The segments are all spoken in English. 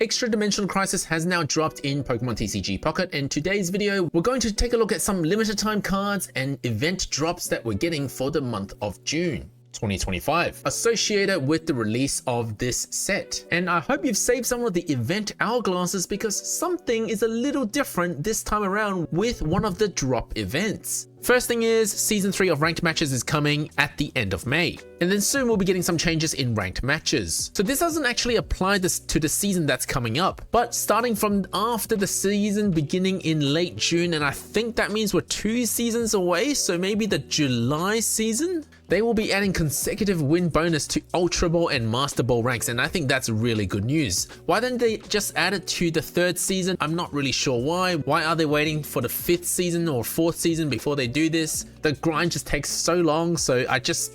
Extradimensional Crisis has now dropped in Pokemon TCG Pocket, and today's video we're going to take a look at some limited time cards and event drops that we're getting for the month of June 2025 associated with the release of this set. And I hope you've saved some of the event hourglasses because something is a little different this time around with one of the drop events. First thing is, Season 3 of Ranked Matches is coming at the end of May. And then soon we'll be getting some changes in Ranked Matches. So this doesn't actually apply to the season that's coming up, but starting from after the season beginning in late June, and I think that means we're 2 seasons away, so maybe the July season? They will be adding consecutive win bonus to Ultra Ball and Master Ball ranks, and I think that's really good news. Why didn't they just add it to the 3rd season? I'm not really sure why. Why are they waiting for the 5th season or 4th season before they do this? The grind just takes so long, so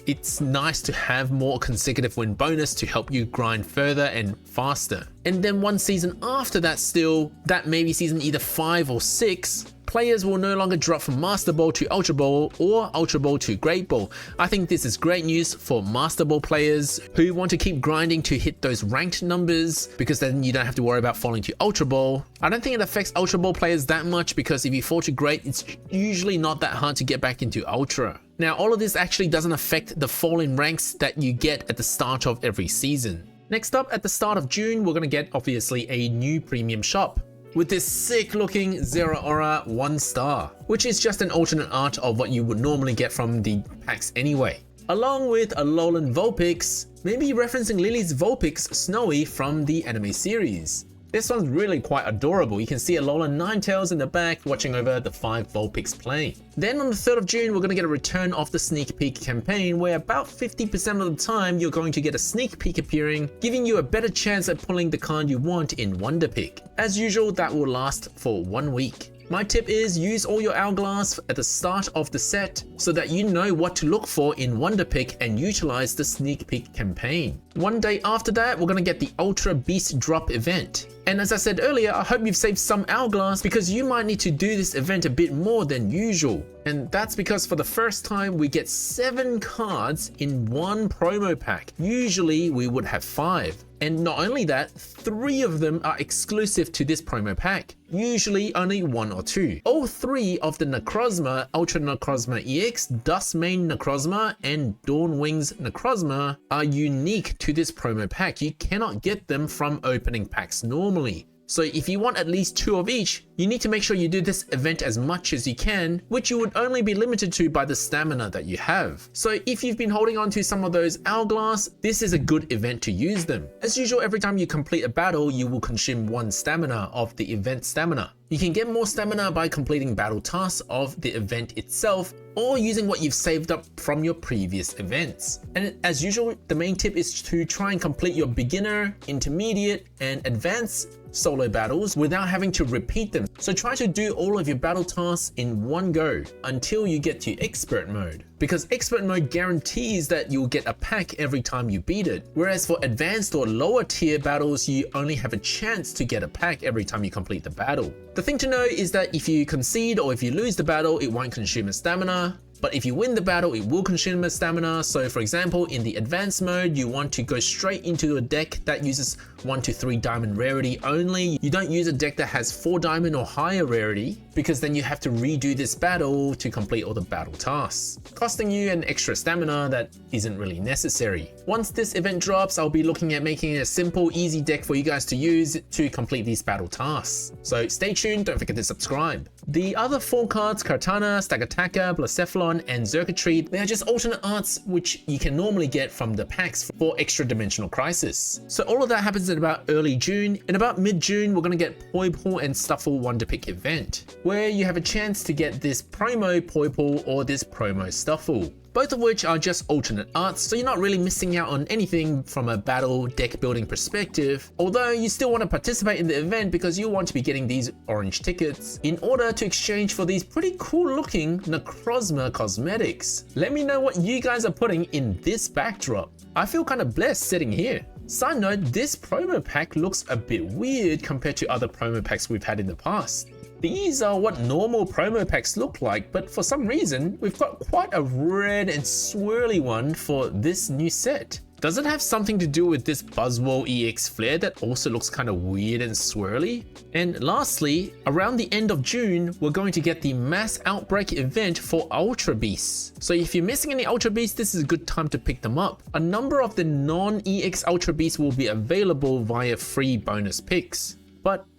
it's nice to have more consecutive win bonus to help you grind further and faster. And then one season after that still, that maybe season either 5 or 6, players will no longer drop from Master Ball to Ultra Ball or Ultra Ball to Great Ball. I think this is great news for Master Ball players who want to keep grinding to hit those ranked numbers, because then you don't have to worry about falling to Ultra Ball. I don't think it affects Ultra Ball players that much because if you fall to Great, it's usually not that hard to get back into Ultra. Now, all of this actually doesn't affect the fall in ranks that you get at the start of every season. Next up, at the start of June, we're going to get obviously a new premium shop with this sick looking Zero Aura 1-star, which is just an alternate art of what you would normally get from the packs anyway. Along with a Alolan Vulpix, maybe referencing Lily's Vulpix Snowy from the anime series. This one's really quite adorable. You can see Alolan Ninetales in the back watching over the 5 Vulpix playing. Then on the 3rd of June, we're going to get a return of the sneak peek campaign, where about 50% of the time you're going to get a sneak peek appearing, giving you a better chance at pulling the card you want in Wonder Pick. As usual, that will last for 1 week. My tip is use all your hourglass at the start of the set so that you know what to look for in Wonder Pick and utilize the sneak peek campaign. One day after that, we're going to get the Ultra Beast Drop event. And as I said earlier, I hope you've saved some hourglass because you might need to do this event a bit more than usual. And that's because for the first time we get 7 cards in one promo pack. Usually we would have 5. And not only that, 3 of them are exclusive to this promo pack. Usually only 1 or 2. All 3 of the Necrozma, Ultra Necrozma EX, Dustmane Necrozma, and Dawnwings Necrozma are unique to this promo pack. You cannot get them from opening packs normally. So if you want at least 2 of each, you need to make sure you do this event as much as you can, which you would only be limited to by the stamina that you have. So if you've been holding on to some of those hourglass, this is a good event to use them. As usual, every time you complete a battle, you will consume 1 stamina of the event stamina. You can get more stamina by completing battle tasks of the event itself, or using what you've saved up from your previous events. And as usual, the main tip is to try and complete your beginner, intermediate, and advanced solo battles without having to repeat them. So try to do all of your battle tasks in one go until you get to expert mode, because expert mode guarantees that you'll get a pack every time you beat it, whereas for advanced or lower tier battles you only have a chance to get a pack every time you complete the battle. The thing to know is that if you concede or if you lose the battle, it won't consume a stamina. But if you win the battle, it will consume a stamina. So for example, in the advanced mode, you want to go straight into a deck that uses 1 to 3 diamond rarity only. You don't use a deck that has 4 diamond or higher rarity, because then you have to redo this battle to complete all the battle tasks, costing you an extra stamina that isn't really necessary. Once this event drops, I'll be looking at making a simple, easy deck for you guys to use to complete these battle tasks. So stay tuned, don't forget to subscribe. The other 4 cards, Kartana, Stagataka, Blacephalon, and Xurkitree, they are just alternate arts which you can normally get from the packs for Extradimensional Crisis. So all of that happens in about early June. In about mid-June, we're going to get Poipole and Stufful Wonder Pick event, where you have a chance to get this promo Poipole or this promo Stufful, both of which are just alternate arts, so you're not really missing out on anything from a battle deck building perspective, although you still want to participate in the event because you want to be getting these orange tickets in order to exchange for these pretty cool looking Necrozma cosmetics. Let me know what you guys are putting in this backdrop. I feel kind of blessed sitting here. Side note, this promo pack looks a bit weird compared to other promo packs we've had in the past. These are what normal promo packs look like, but for some reason, we've got quite a red and swirly one for this new set. Does it have something to do with this Buzzwole EX flare that also looks kind of weird and swirly? And lastly, around the end of June, we're going to get the mass outbreak event for Ultra Beasts. So if you're missing any Ultra Beasts, this is a good time to pick them up. A number of the non-EX Ultra Beasts will be available via free bonus picks.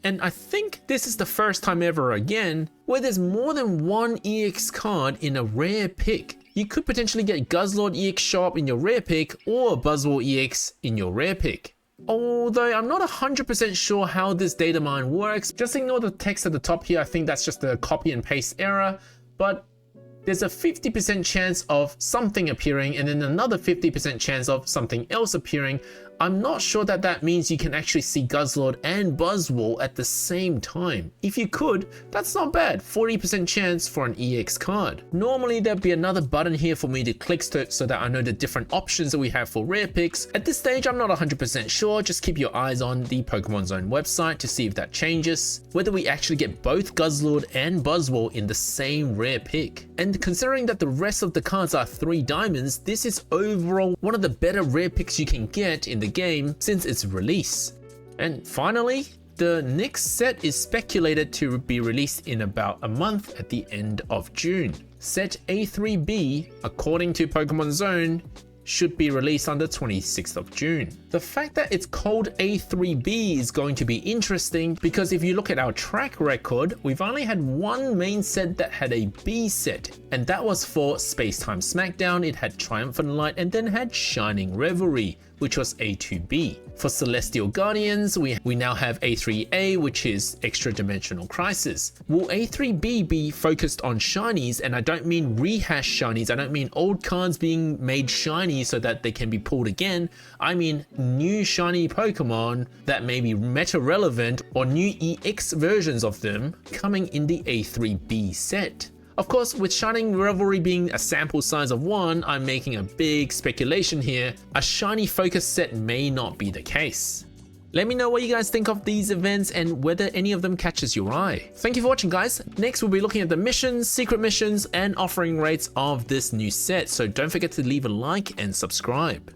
And I think this is the first time ever again where there's more than one EX card in a rare pick. You could potentially get Guzzlord EX show up in your rare pick or Buzzwole EX in your rare pick. Although I'm not 100% sure how this data mine works, just ignore the text at the top here. I think that's just a copy and paste error, but there's a 50% chance of something appearing and then another 50% chance of something else appearing. I'm not sure that that means you can actually see Guzzlord and Buzzwole at the same time. If you could, that's not bad, 40% chance for an EX card. Normally there'd be another button here for me to click so that I know the different options that we have for rare picks. At this stage, I'm not 100% sure, just keep your eyes on the Pokemon Zone website to see if that changes, whether we actually get both Guzzlord and Buzzwole in the same rare pick. And considering that the rest of the cards are 3 diamonds, this is overall one of the better rare picks you can get in the game since its release. And finally, the next set is speculated to be released in about a month at the end of June. Set A3B, according to Pokemon Zone, should be released on the 26th of June. The fact that it's called A3B is going to be interesting because if you look at our track record, we've only had one main set that had a B set, and that was for Space-Time Smackdown. It had Triumphant Light and then had Shining Revelry, which was A2B. For Celestial Guardians, we now have A3A, which is Extradimensional Crisis. Will A3B be focused on shinies? And I don't mean rehash shinies, I don't mean old cards being made shiny so that they can be pulled again. I mean new shiny Pokemon that may be meta relevant or new EX versions of them coming in the A3B set. Of course, with Shining Revelry being a sample size of 1, I'm making a big speculation here. A shiny focus set may not be the case. Let me know what you guys think of these events and whether any of them catches your eye. Thank you for watching, guys. Next, we'll be looking at the missions, secret missions, and offering rates of this new set. So don't forget to leave a like and subscribe.